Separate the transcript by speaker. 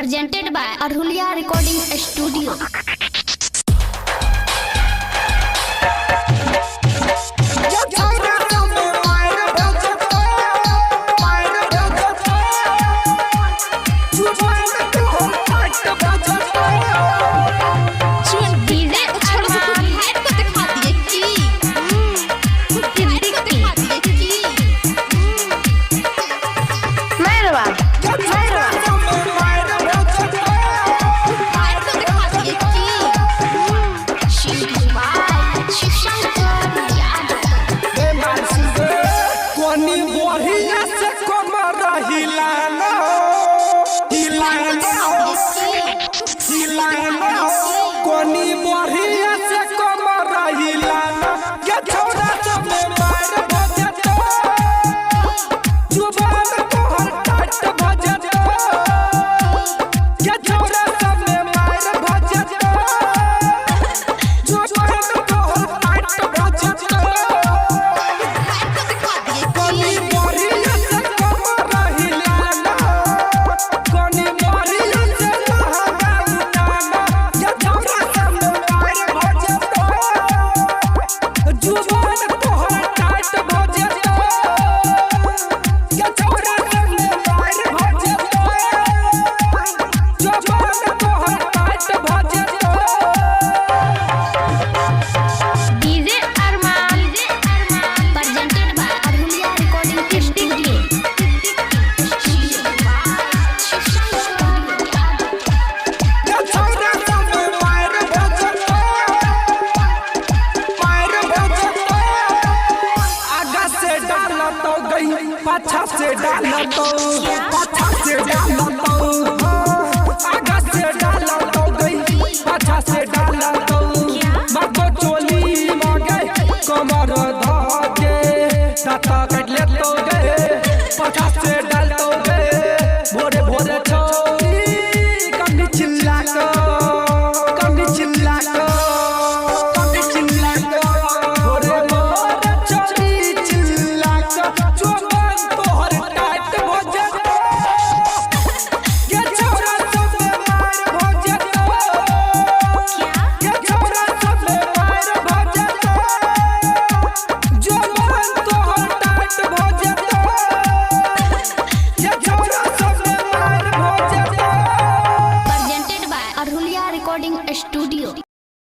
Speaker 1: presented by Arhuliya Recording Studio.
Speaker 2: पाछा से डाला तो पाछा से डाला तो आगा से डाला तो गई पाछा से डाला तो मगो चोली मांगे कमर धाके दाता कट ले तो गए पाछा से डाला